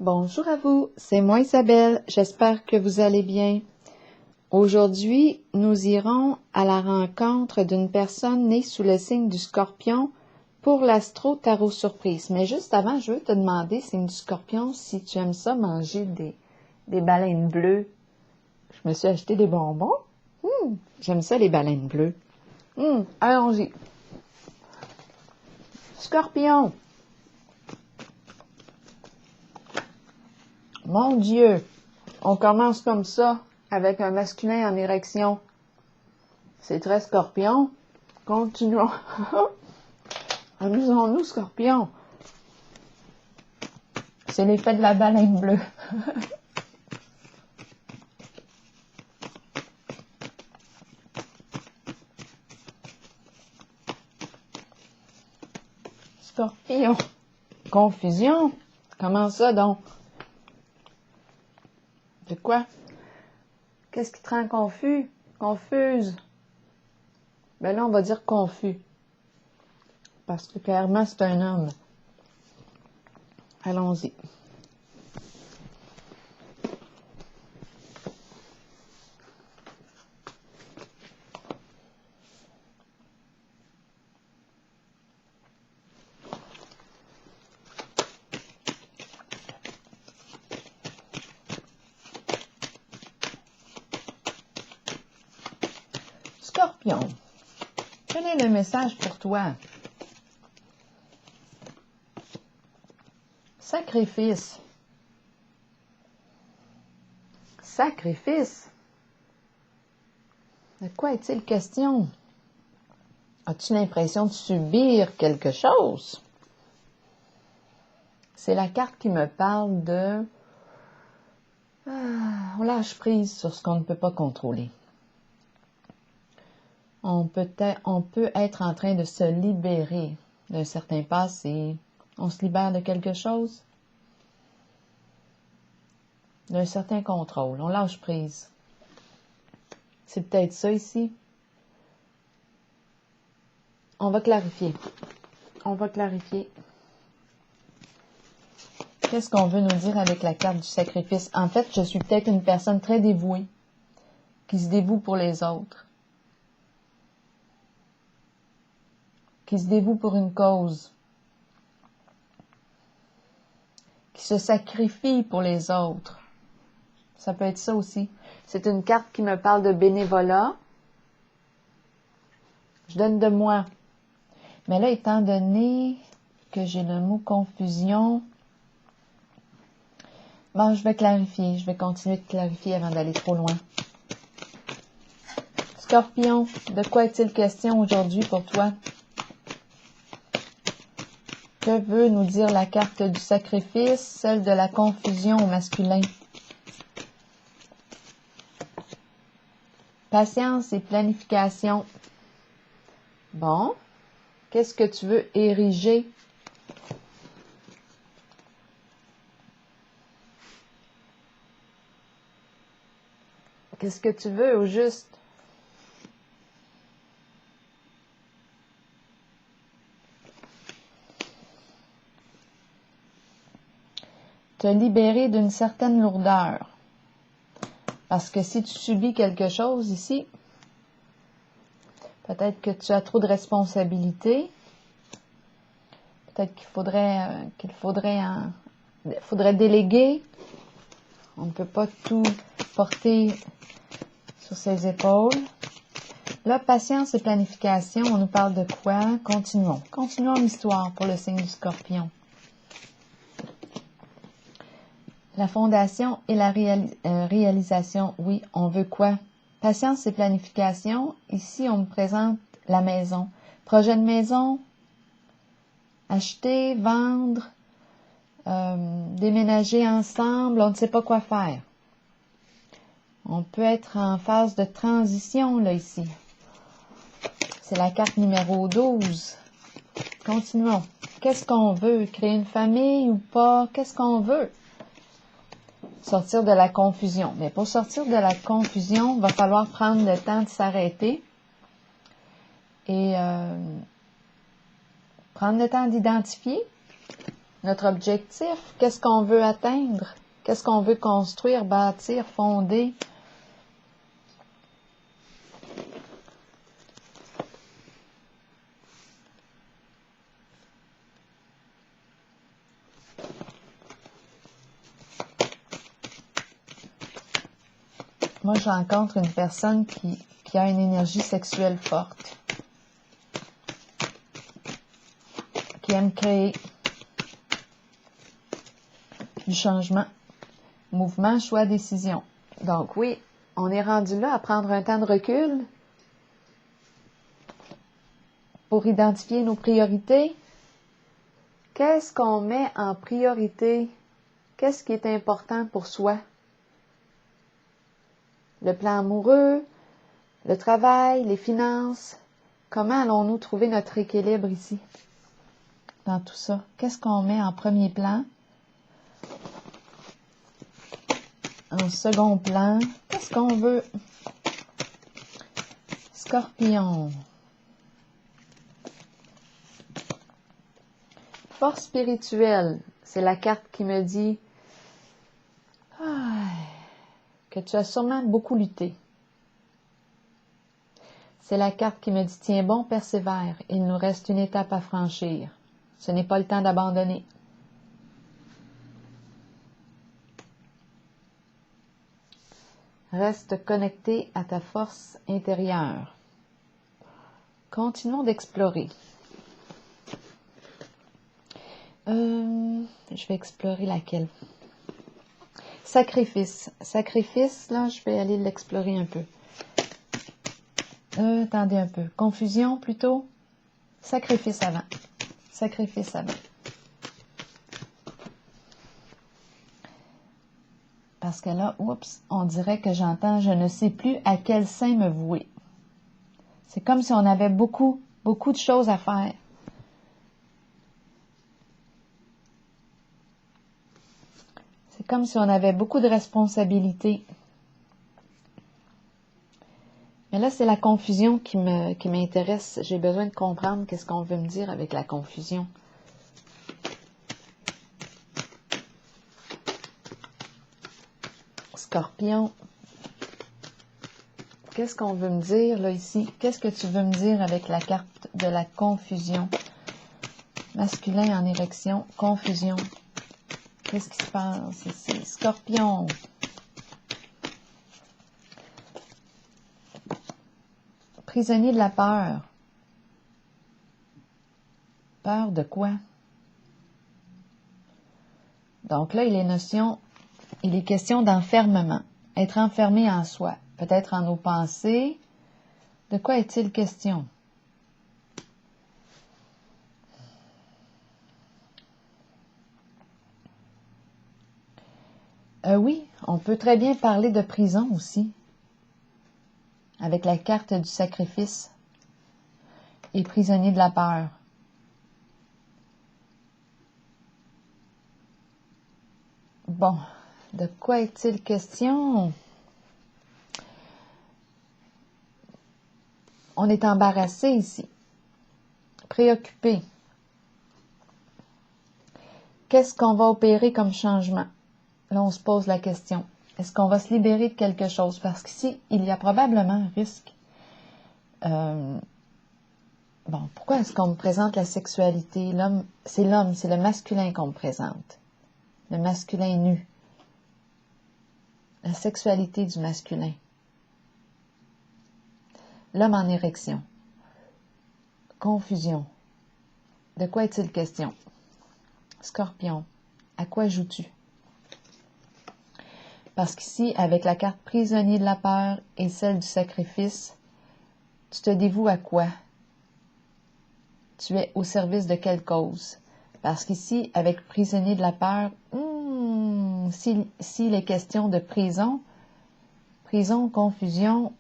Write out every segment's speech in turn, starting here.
Bonjour à vous, c'est moi Isabelle, j'espère que vous allez bien. Aujourd'hui, nous irons à la rencontre d'une personne née sous le signe du Scorpion pour l'Astro Tarot Surprise. Mais juste avant, je veux te demander, signe du Scorpion, si tu aimes ça manger des baleines bleues. Je me suis acheté des bonbons. J'aime ça les baleines bleues. Allons-y. Scorpion. Mon Dieu, on commence comme ça, avec un masculin en érection. C'est très Scorpion. Continuons. Amusons-nous, Scorpion. C'est l'effet de la baleine bleue. Scorpion. Confusion. Comment ça donc? De quoi? Qu'est-ce qui te rend confus? Confuse? Ben là, on va dire confus. Parce que clairement, c'est un homme. Allons-y. Scorpion, quel est le message pour toi? Sacrifice. Sacrifice? De quoi est-il question? As-tu l'impression de subir quelque chose? C'est la carte qui me parle de... on lâche prise sur ce qu'on ne peut pas contrôler. On peut être en train de se libérer d'un certain passé. On se libère de quelque chose, d'un certain contrôle. On lâche prise. C'est peut-être ça ici. On va clarifier. On va clarifier. Qu'est-ce qu'on veut nous dire avec la carte du sacrifice? En fait, je suis peut-être une personne très dévouée, qui se dévoue pour les autres, qui se dévoue pour une cause, qui se sacrifie pour les autres. Ça peut être ça aussi. C'est une carte qui me parle de bénévolat. Je donne de moi. Mais là, étant donné que j'ai le mot confusion, bon, je vais clarifier. Je vais continuer de clarifier avant d'aller trop loin. Scorpion, de quoi est-il question aujourd'hui pour toi? Que veut nous dire la carte du sacrifice, celle de la confusion au masculin? Patience et planification. Bon, qu'est-ce que tu veux ériger? Qu'est-ce que tu veux au juste? Te libérer d'une certaine lourdeur. Parce que si tu subis quelque chose ici, peut-être que tu as trop de responsabilités. Peut-être qu'il faudrait déléguer. On ne peut pas tout porter sur ses épaules. Là, patience et planification, on nous parle de quoi? Continuons. Continuons l'histoire pour le signe du Scorpion. La fondation et la réalisation, oui, on veut quoi? Patience et planification, ici on me présente la maison. Projet de maison, acheter, vendre, déménager ensemble, on ne sait pas quoi faire. On peut être en phase de transition, là, ici. C'est la carte numéro 12. Continuons. Qu'est-ce qu'on veut? Créer une famille ou pas? Qu'est-ce qu'on veut? Sortir de la confusion. Mais pour sortir de la confusion, il va falloir prendre le temps de s'arrêter et prendre le temps d'identifier notre objectif, qu'est-ce qu'on veut atteindre, qu'est-ce qu'on veut construire, bâtir, fonder. Moi, je rencontre une personne qui a une énergie sexuelle forte, qui aime créer du changement, mouvement, choix, décision. Donc oui, on est rendu là à prendre un temps de recul pour identifier nos priorités. Qu'est-ce qu'on met en priorité? Qu'est-ce qui est important pour soi? Le plan amoureux, le travail, les finances. Comment allons-nous trouver notre équilibre ici, dans tout ça? Qu'est-ce qu'on met en premier plan? En second plan, qu'est-ce qu'on veut? Scorpion. Force spirituelle, c'est la carte qui me dit que tu as sûrement beaucoup lutté. C'est la carte qui me dit, tiens bon, persévère, il nous reste une étape à franchir. Ce n'est pas le temps d'abandonner. Reste connecté à ta force intérieure. Continuons d'explorer. Je vais explorer laquelle? Sacrifice. Sacrifice, là, je vais aller l'explorer un peu. Attendez un peu. Confusion, plutôt? Sacrifice avant. Sacrifice avant. Parce que là, oups, on dirait que j'entends « je ne sais plus à quel sein me vouer ». C'est comme si on avait beaucoup de choses à faire. C'est comme si on avait beaucoup de responsabilités. Mais là, c'est la confusion qui m'intéresse. J'ai besoin de comprendre qu'est-ce qu'on veut me dire avec la confusion. Scorpion. Qu'est-ce qu'on veut me dire là ici? Qu'est-ce que tu veux me dire avec la carte de la confusion? Masculin en érection, confusion. Qu'est-ce qui se passe ici? Scorpion. Prisonnier de la peur. Peur de quoi? Donc là, il est question d'enfermement. Être enfermé en soi. Peut-être en nos pensées. De quoi est-il question? Oui, on peut très bien parler de prison aussi. Avec la carte du sacrifice. Et prisonnier de la peur. Bon, de quoi est-il question? On est embarrassé ici. Préoccupé. Qu'est-ce qu'on va opérer comme changement? Là, on se pose la question. Est-ce qu'on va se libérer de quelque chose? Parce qu'ici, il y a probablement un risque. Pourquoi est-ce qu'on me présente la sexualité? L'homme, c'est le masculin qu'on me présente. Le masculin nu. La sexualité du masculin. L'homme en érection. Confusion. De quoi est-il question? Scorpion. À quoi joues-tu? Parce qu'ici, avec la carte prisonnier de la peur et celle du sacrifice, tu te dévoues à quoi? Tu es au service de quelle cause? Parce qu'ici, avec prisonnier de la peur, s'il est question de prison, confusion,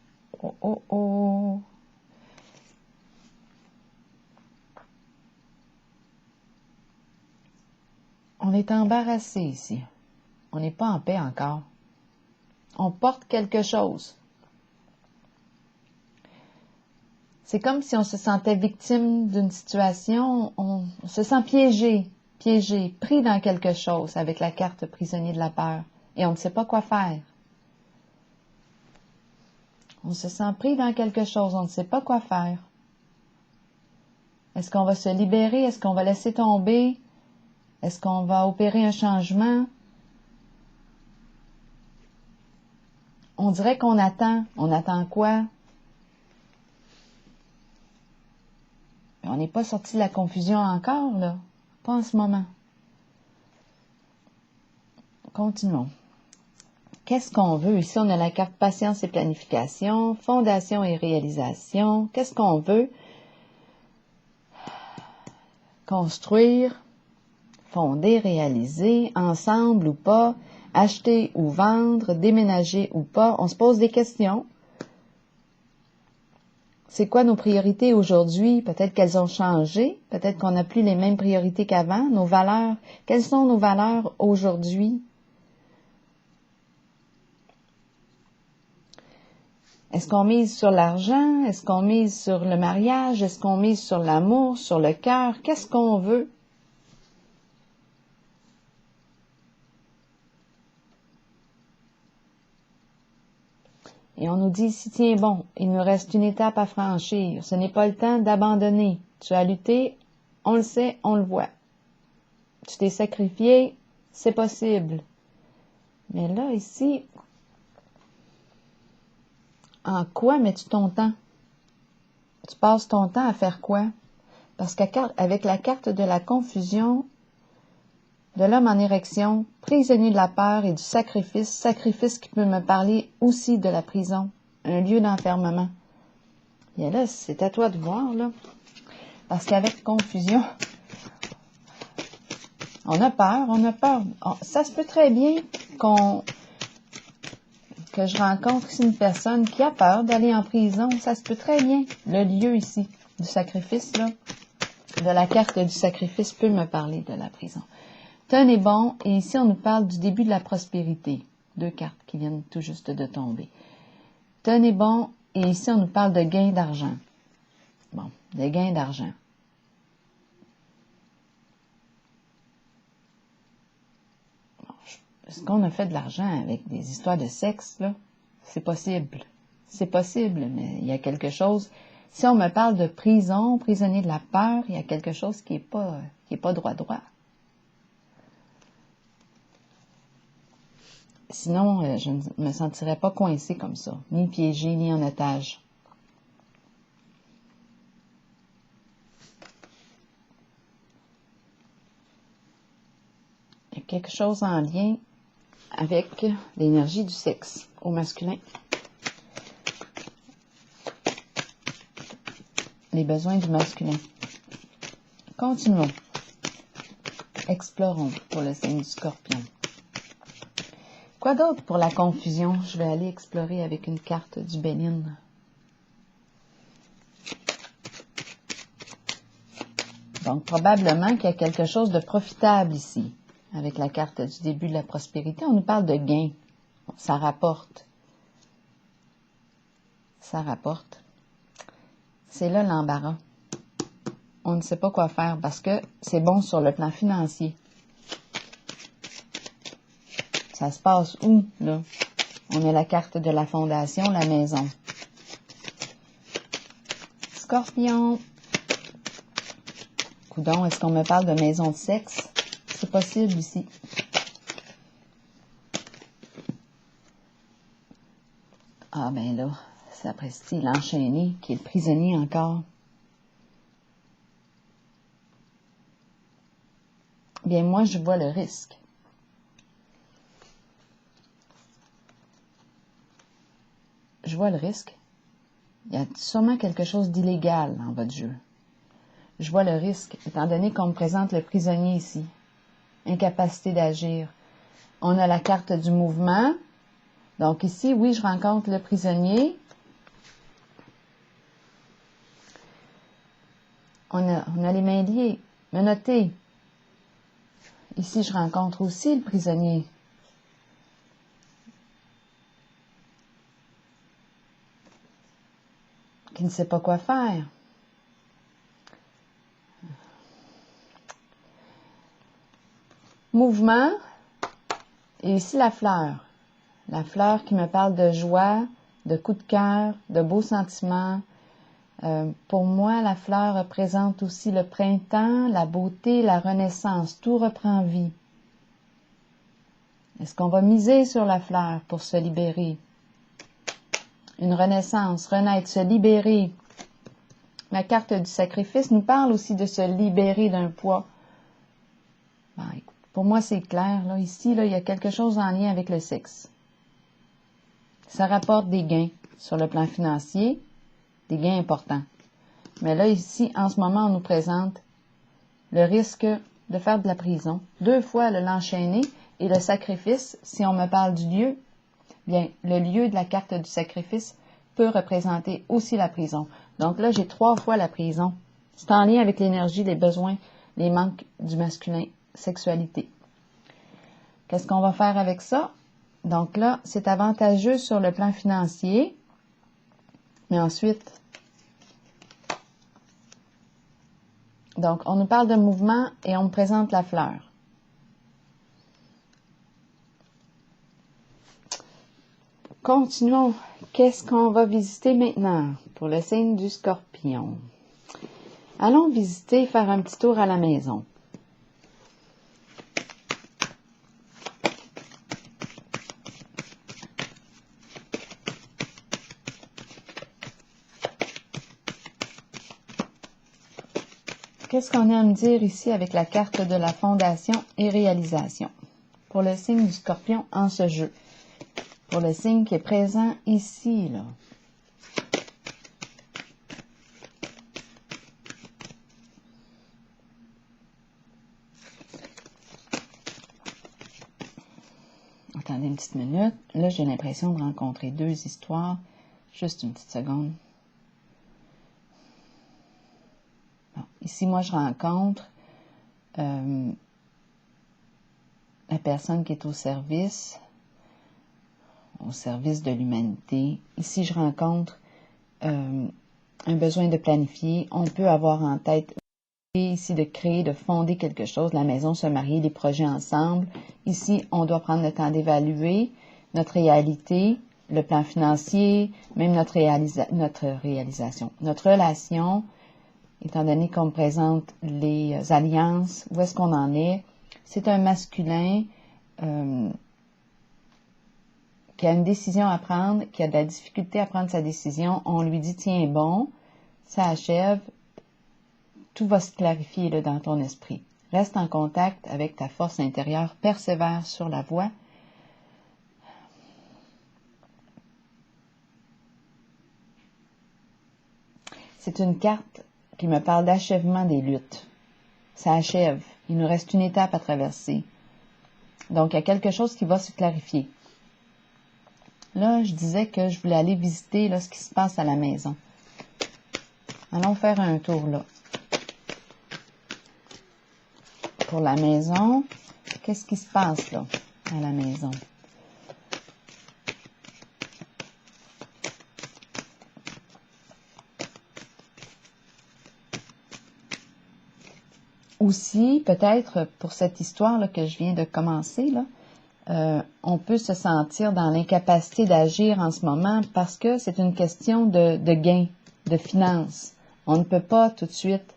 On est embarrassé ici. On n'est pas en paix encore. On porte quelque chose. C'est comme si on se sentait victime d'une situation, on se sent piégé. piégé, pris dans quelque chose avec la carte prisonnier de la peur et on ne sait pas quoi faire. On se sent pris dans quelque chose, on ne sait pas quoi faire. Est-ce qu'on va se libérer? Est-ce qu'on va laisser tomber? Est-ce qu'on va opérer un changement? On dirait qu'on attend. On attend quoi? On n'est pas sorti de la confusion encore, là. Pas en ce moment. Continuons. Qu'est-ce qu'on veut? Ici, on a la carte patience et planification, fondation et réalisation. Qu'est-ce qu'on veut? Construire, fonder, réaliser, ensemble ou pas, acheter ou vendre, déménager ou pas. On se pose des questions. C'est quoi nos priorités aujourd'hui? Peut-être qu'elles ont changé. Peut-être qu'on n'a plus les mêmes priorités qu'avant. Nos valeurs. Quelles sont nos valeurs aujourd'hui? Est-ce qu'on mise sur l'argent? Est-ce qu'on mise sur le mariage? Est-ce qu'on mise sur l'amour, sur le cœur? Qu'est-ce qu'on veut? Et on nous dit ici, tiens bon, il nous reste une étape à franchir. Ce n'est pas le temps d'abandonner. Tu as lutté, on le sait, on le voit. Tu t'es sacrifié, c'est possible. Mais là, ici, en quoi mets-tu ton temps? Tu passes ton temps à faire quoi? Parce qu'avec la carte de la confusion, de l'homme en érection, prisonnier de la peur et du sacrifice qui peut me parler aussi de la prison, un lieu d'enfermement. Et là, c'est à toi de voir, là. Parce qu'avec confusion, on a peur. Ça se peut très bien que je rencontre ici une personne qui a peur d'aller en prison. Ça se peut très bien. Le lieu ici du sacrifice, là, de la carte du sacrifice peut me parler de la prison. Tenez bon, et ici on nous parle du début de la prospérité. 2 cartes qui viennent tout juste de tomber. Tenez bon, et ici on nous parle de gain d'argent. Bon, de gain d'argent. Bon, est-ce qu'on a fait de l'argent avec des histoires de sexe, là? C'est possible. C'est possible, mais il y a quelque chose. Si on me parle de prison, prisonnier de la peur, il y a quelque chose qui est pas droit. Sinon, je ne me sentirais pas coincée comme ça, ni piégée, ni en otage. Il y a quelque chose en lien avec l'énergie du sexe au masculin. Les besoins du masculin. Continuons. Explorons pour le signe du Scorpion. Quoi d'autre pour la confusion? Je vais aller explorer avec une carte du Bénin. Donc, probablement qu'il y a quelque chose de profitable ici. Avec la carte du début de la prospérité, on nous parle de gain. Ça rapporte. Ça rapporte. C'est là l'embarras. On ne sait pas quoi faire parce que c'est bon sur le plan financier. Ça se passe où, là? On a la carte de la fondation, la maison. Scorpion. Coudon, est-ce qu'on me parle de maison de sexe? C'est possible ici. Ah ben là, c'est après style l'enchaîné qui est le prisonnier encore. Bien, moi, je vois le risque. Je vois le risque. Il y a sûrement quelque chose d'illégal dans votre jeu. Je vois le risque, étant donné qu'on me présente le prisonnier ici. Incapacité d'agir. On a la carte du mouvement. Donc ici, oui, je rencontre le prisonnier. On a les mains liées, menottées. Ici, je rencontre aussi le prisonnier. Qui ne sait pas quoi faire. mouvement, et ici la fleur. La fleur qui me parle de joie, de coup de cœur, de beaux sentiments. Pour moi, la fleur représente aussi le printemps, la beauté, la renaissance. Tout reprend vie. Est-ce qu'on va miser sur la fleur pour se libérer? Une renaissance, renaître, se libérer. La carte du sacrifice nous parle aussi de se libérer d'un poids. Pour moi, c'est clair. Là, ici, là, il y a quelque chose en lien avec le sexe. Ça rapporte des gains sur le plan financier, des gains importants. Mais là, ici, en ce moment, on nous présente le risque de faire de la prison. 2 fois l'enchaîner et le sacrifice, si on me parle du lieu, bien, le lieu de la carte du sacrifice peut représenter aussi la prison. Donc là, j'ai 3 fois la prison. C'est en lien avec l'énergie, les besoins, les manques du masculin, sexualité. Qu'est-ce qu'on va faire avec ça? Donc là, c'est avantageux sur le plan financier, mais ensuite, donc on nous parle de mouvement et on me présente la fleur. Continuons. Qu'est-ce qu'on va visiter maintenant pour le signe du Scorpion? Allons visiter, faire un petit tour à la maison. Qu'est-ce qu'on a à me dire ici avec la carte de la fondation et réalisation? Pour le signe du Scorpion en ce jeu. Pour le signe qui est présent ici, là. Attendez une petite minute. Là, j'ai l'impression de rencontrer 2 histoires. Juste une petite seconde. Bon, ici, moi, je rencontre la personne qui est au service de l'humanité. Ici, je rencontre un besoin de planifier. On peut avoir en tête ici de créer, de fonder quelque chose, la maison, se marier, les projets ensemble. Ici, on doit prendre le temps d'évaluer notre réalité, le plan financier, même notre réalisation, notre relation, étant donné qu'on me présente les alliances, où est-ce qu'on en est. C'est un masculin qui a une décision à prendre, qui a de la difficulté à prendre sa décision. On lui dit, tiens bon, ça achève, tout va se clarifier là, dans ton esprit. Reste en contact avec ta force intérieure, persévère sur la voie. C'est une carte qui me parle d'achèvement des luttes. Ça achève. Il nous reste une étape à traverser. Donc, il y a quelque chose qui va se clarifier. Là, je disais que je voulais aller visiter là, ce qui se passe à la maison. Allons faire un tour là. Pour la maison, qu'est-ce qui se passe là, à la maison? Aussi, peut-être pour cette histoire là, que je viens de commencer, là, on peut se sentir dans l'incapacité d'agir en ce moment parce que c'est une question de gain, de finances. On ne peut pas tout de suite,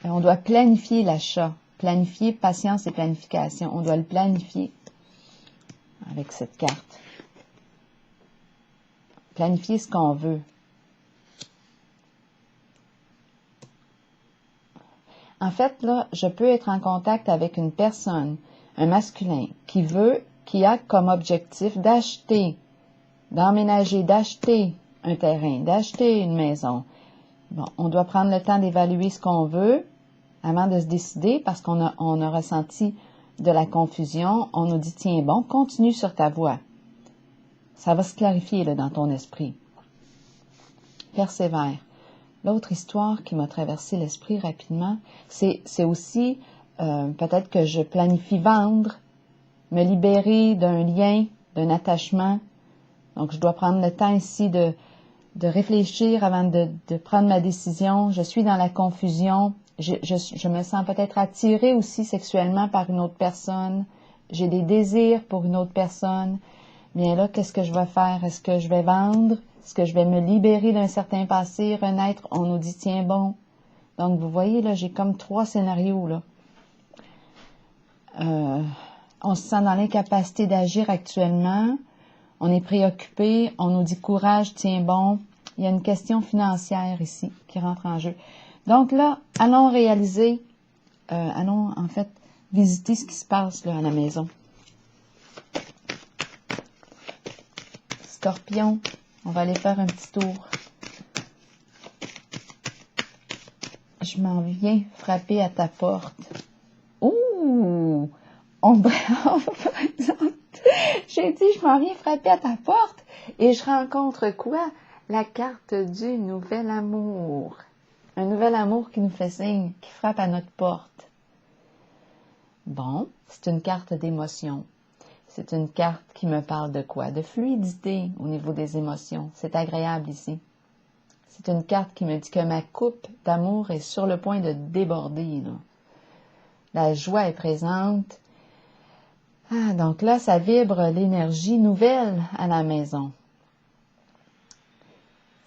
on doit planifier l'achat, planifier patience et planification. On doit le planifier avec cette carte. Planifier ce qu'on veut. En fait, là, je peux être en contact avec une personne, un masculin, qui a comme objectif d'acheter, d'emménager, d'acheter un terrain, d'acheter une maison. Bon, on doit prendre le temps d'évaluer ce qu'on veut avant de se décider parce qu'on a ressenti de la confusion. On nous dit, tiens bon, continue sur ta voie. Ça va se clarifier là, dans ton esprit. Persévère. L'autre histoire qui m'a traversé l'esprit rapidement, c'est aussi peut-être que je planifie vendre, me libérer d'un lien, d'un attachement. Donc, je dois prendre le temps ici de réfléchir avant de prendre ma décision. Je suis dans la confusion. Je me sens peut-être attirée aussi sexuellement par une autre personne. j'ai des désirs pour une autre personne, bien là, qu'est-ce que je vais faire? Est-ce que je vais vendre? Est-ce que je vais me libérer d'un certain passé, renaître? On nous dit, tiens bon. Donc, vous voyez, là, j'ai comme 3 scénarios, là. On se sent dans l'incapacité d'agir actuellement. On est préoccupé. On nous dit, courage, tiens bon. Il y a une question financière ici qui rentre en jeu. Donc là, allons réaliser, allons en fait visiter ce qui se passe là à la maison. Scorpion, on va aller faire un petit tour. Je m'en viens frapper à ta porte. Ouh! J'ai dit, je m'en viens frapper à ta porte et je rencontre quoi? La carte du nouvel amour. Un nouvel amour qui nous fait signe, qui frappe à notre porte. Bon, c'est une carte d'émotion. C'est une carte qui me parle de quoi? De fluidité au niveau des émotions. C'est agréable ici. C'est une carte qui me dit que ma coupe d'amour est sur le point de déborder, là. La joie est présente. Ah, donc là, ça vibre l'énergie nouvelle à la maison.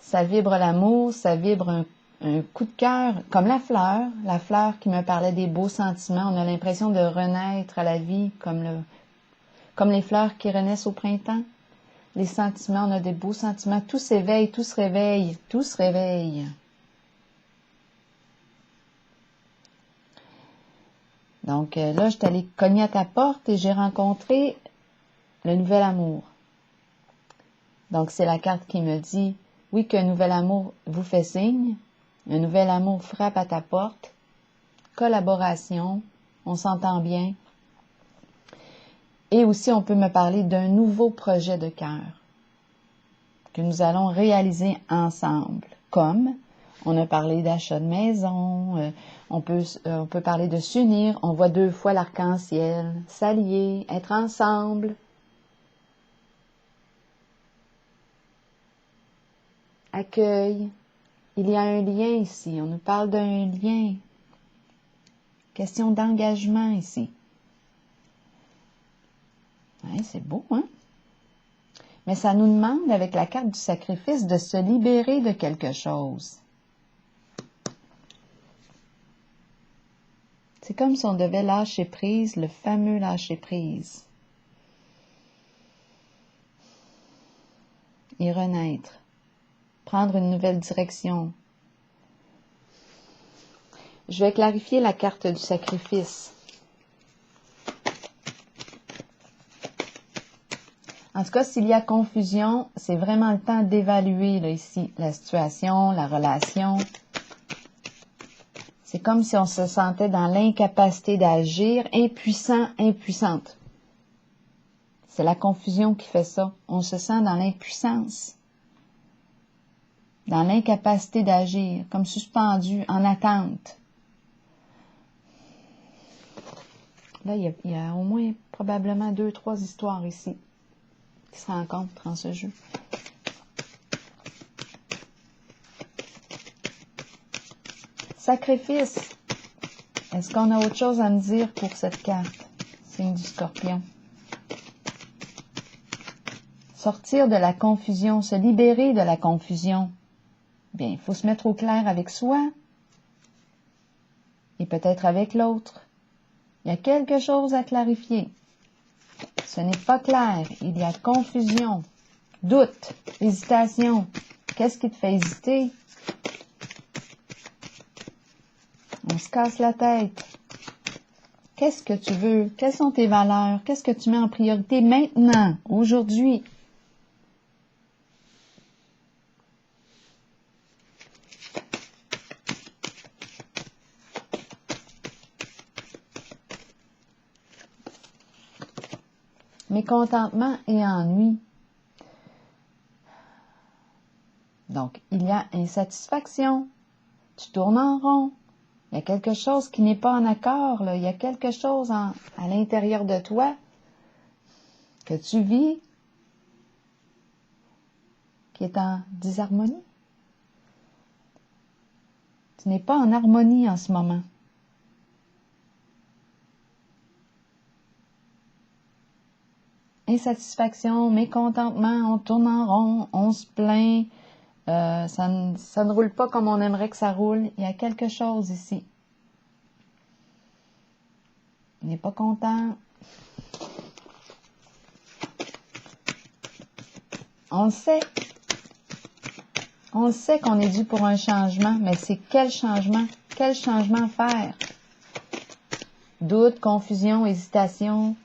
Ça vibre l'amour, ça vibre un coup de cœur, comme la fleur qui me parlait des beaux sentiments. On a l'impression de renaître à la vie, comme les fleurs qui renaissent au printemps. Les sentiments, on a des beaux sentiments. Tout s'éveille, tout se réveille, tout se réveille. Donc là, je suis allée cogner à ta porte et j'ai rencontré le nouvel amour. Donc c'est la carte qui me dit, oui, qu'un nouvel amour vous fait signe, un nouvel amour frappe à ta porte, collaboration, on s'entend bien. Et aussi, on peut me parler d'un nouveau projet de cœur que nous allons réaliser ensemble, comme on a parlé d'achat de maison, on peut parler de s'unir, on voit 2 fois l'arc-en-ciel, s'allier, être ensemble. Accueil. Il y a un lien ici, on nous parle d'un lien. Question d'engagement ici. Ouais, c'est beau, hein? Mais ça nous demande, avec la carte du sacrifice, de se libérer de quelque chose. C'est comme si on devait lâcher prise, le fameux lâcher prise. Et renaître. Prendre une nouvelle direction. Je vais clarifier la carte du sacrifice. En tout cas, s'il y a confusion, c'est vraiment le temps d'évaluer là, ici la situation, la relation. C'est comme si on se sentait dans l'incapacité d'agir, impuissant, impuissante. C'est la confusion qui fait ça. On se sent dans l'impuissance, dans l'incapacité d'agir, comme suspendu, en attente. Là, il y a au moins probablement 2, 3 histoires ici qui se rencontrent en ce jeu. Sacrifice. Est-ce qu'on a autre chose à me dire pour cette carte? Signe du Scorpion. Sortir de la confusion, se libérer de la confusion. Bien, il faut se mettre au clair avec soi et peut-être avec l'autre. Il y a quelque chose à clarifier. Ce n'est pas clair. Il y a confusion, doute, hésitation. Qu'est-ce qui te fait hésiter? On se casse la tête. Qu'est-ce que tu veux? Quelles sont tes valeurs? Qu'est-ce que tu mets en priorité maintenant, aujourd'hui? Mécontentement et ennui. Donc, il y a insatisfaction. Tu tournes en rond. Il y a quelque chose qui n'est pas en accord, là. Il y a quelque chose à l'intérieur de toi que tu vis qui est en disharmonie. Tu n'es pas en harmonie en ce moment. insatisfaction, mécontentement, on tourne en rond, on se plaint, ça ne roule pas comme on aimerait que ça roule. Il y a quelque chose ici. On n'est pas content. On le sait. On le sait qu'on est dû pour un changement, mais c'est quel changement? Quel changement faire? Doute, confusion, hésitation.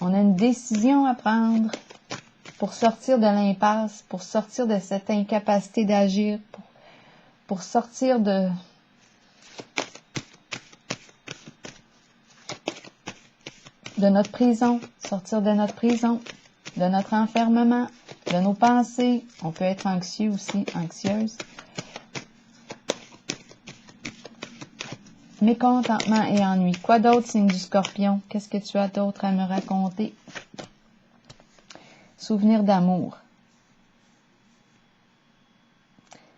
On a une décision à prendre pour sortir de l'impasse, pour sortir de cette incapacité d'agir, pour sortir de notre prison, sortir de notre prison, de notre enfermement, de nos pensées. On peut être anxieux aussi, anxieuse. Mécontentement et ennui. Quoi d'autre, signe du Scorpion? Qu'est-ce que tu as d'autre à me raconter? Souvenir d'amour.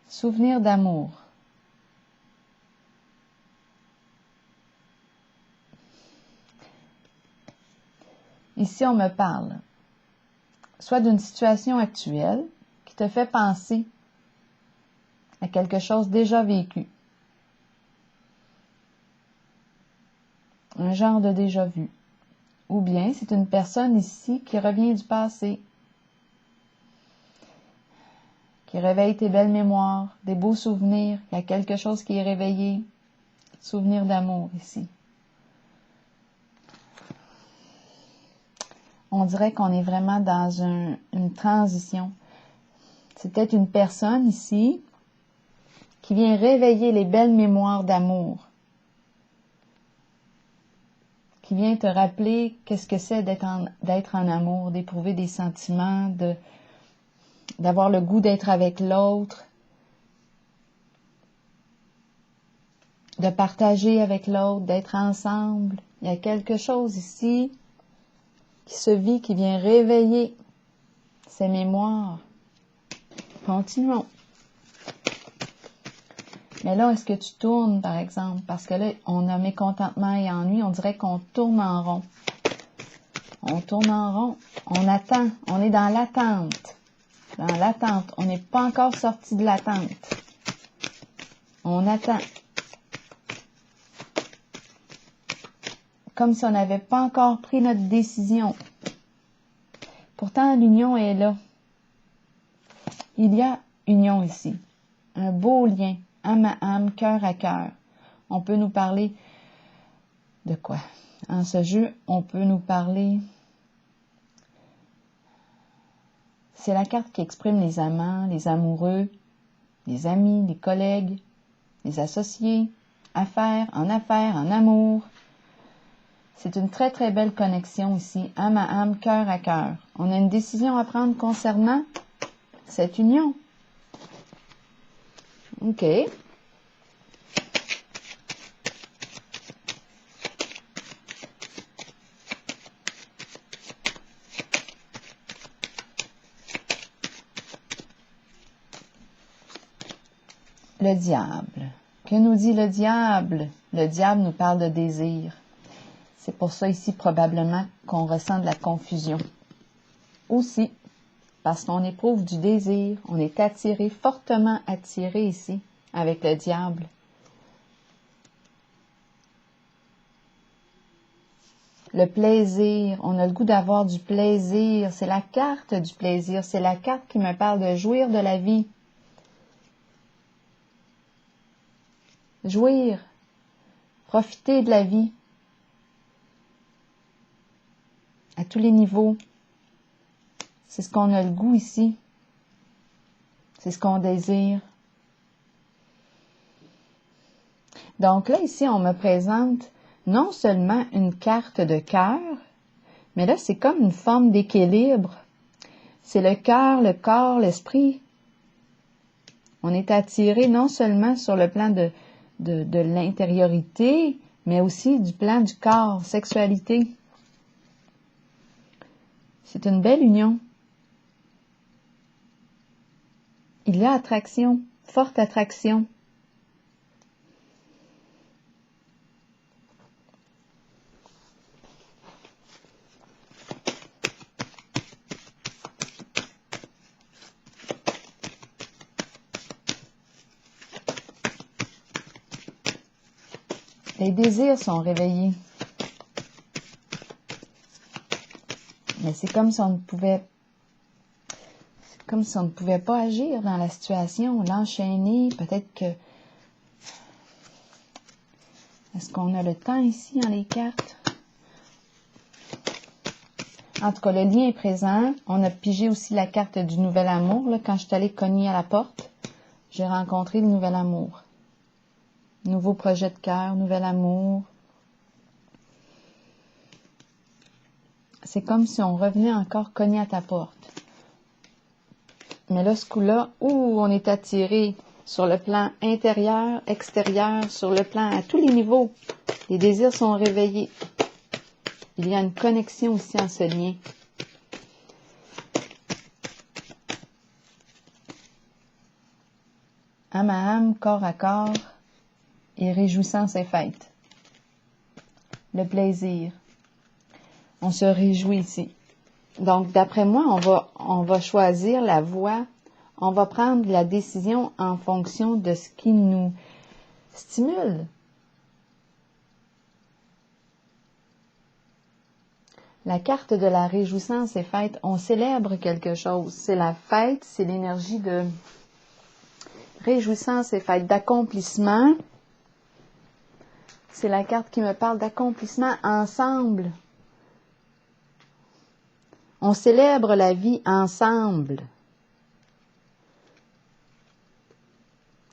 Souvenir d'amour. Ici, on me parle soit d'une situation actuelle qui te fait penser à quelque chose déjà vécu. Un genre de déjà-vu. Ou bien c'est une personne ici qui revient du passé, qui réveille tes belles mémoires, des beaux souvenirs. Il y a quelque chose qui est réveillé. Souvenir d'amour ici. On dirait qu'on est vraiment dans une transition. C'est peut-être une personne ici qui vient réveiller les belles mémoires d'amour, qui vient te rappeler qu'est-ce que c'est d'être en amour, d'éprouver des sentiments, d'avoir le goût d'être avec l'autre, de partager avec l'autre, d'être ensemble. Il y a quelque chose ici qui se vit, qui vient réveiller ces mémoires. Continuons. Mais là, est-ce que tu tournes, par exemple? Parce que là, on a mécontentement et ennui. On dirait qu'on tourne en rond. On tourne en rond. On attend. On est dans l'attente. Dans l'attente. On n'est pas encore sorti de l'attente. On attend. Comme si on n'avait pas encore pris notre décision. Pourtant, l'union est là. Il y a union ici. Un beau lien. Âme à âme, cœur à cœur. On peut nous parler de quoi? En ce jeu, on peut nous parler... C'est la carte qui exprime les amants, les amoureux, les amis, les collègues, les associés, en amour. C'est une très très belle connexion ici, âme à âme, cœur à cœur. On a une décision à prendre concernant cette union. OK. Le diable. Que nous dit le diable? Le diable nous parle de désir. C'est pour ça ici probablement qu'on ressent de la confusion. Aussi, parce qu'on éprouve du désir, on est attiré, fortement attiré ici, avec le diable. Le plaisir, on a le goût d'avoir du plaisir, c'est la carte du plaisir, c'est la carte qui me parle de jouir de la vie. Jouir, profiter de la vie, à tous les niveaux. C'est ce qu'on a le goût ici. C'est ce qu'on désire. Donc là, ici, on me présente non seulement une carte de cœur, mais là, c'est comme une forme d'équilibre. C'est le cœur, le corps, l'esprit. On est attiré non seulement sur le plan de l'intériorité, mais aussi du plan du corps, sexualité. C'est une belle union. Il y a attraction, forte attraction. Les désirs sont réveillés. Mais c'est comme si on ne pouvait pas agir dans la situation, l'enchaîner, peut-être que... Est-ce qu'on a le temps ici dans les cartes? En tout cas, le lien est présent. On a pigé aussi la carte du nouvel amour. Là, quand je suis allée cogner à la porte, j'ai rencontré le nouvel amour. Nouveau projet de cœur, nouvel amour. C'est comme si on revenait encore cogner à ta porte. Mais là, ce coup-là, on est attiré sur le plan intérieur, extérieur, sur le plan à tous les niveaux. Les désirs sont réveillés. Il y a une connexion aussi en ce lien. Âme à âme, corps à corps, et réjouissance et fête. Le plaisir. On se réjouit ici. Donc, d'après moi, on va choisir la voie, on va prendre la décision en fonction de ce qui nous stimule. La carte de la réjouissance et fête, on célèbre quelque chose. C'est la fête, c'est l'énergie de réjouissance et fête, d'accomplissement. C'est la carte qui me parle d'accomplissement ensemble. On célèbre la vie ensemble.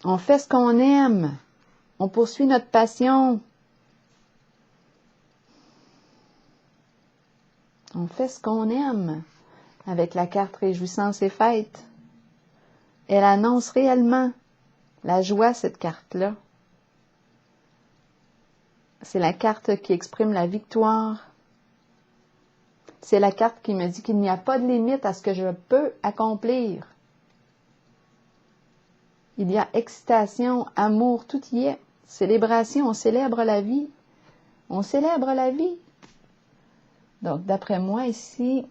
On fait ce qu'on aime. On poursuit notre passion. On fait ce qu'on aime avec la carte réjouissance et fête. Elle annonce réellement la joie, cette carte-là. C'est la carte qui exprime la victoire. C'est la carte qui me dit qu'il n'y a pas de limite à ce que je peux accomplir. Il y a excitation, amour, tout y est. Célébration, on célèbre la vie. On célèbre la vie. Donc, d'après moi, ici,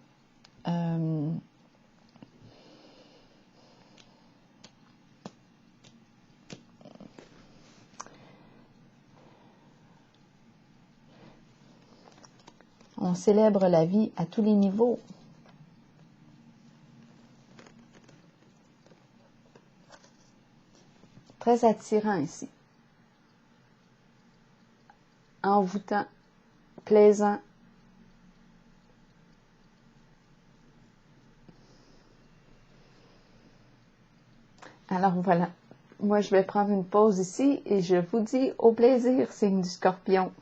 on célèbre la vie à tous les niveaux. Très attirant ici. Envoûtant, plaisant. Alors voilà, moi je vais prendre une pause ici et je vous dis au plaisir, signe du Scorpion.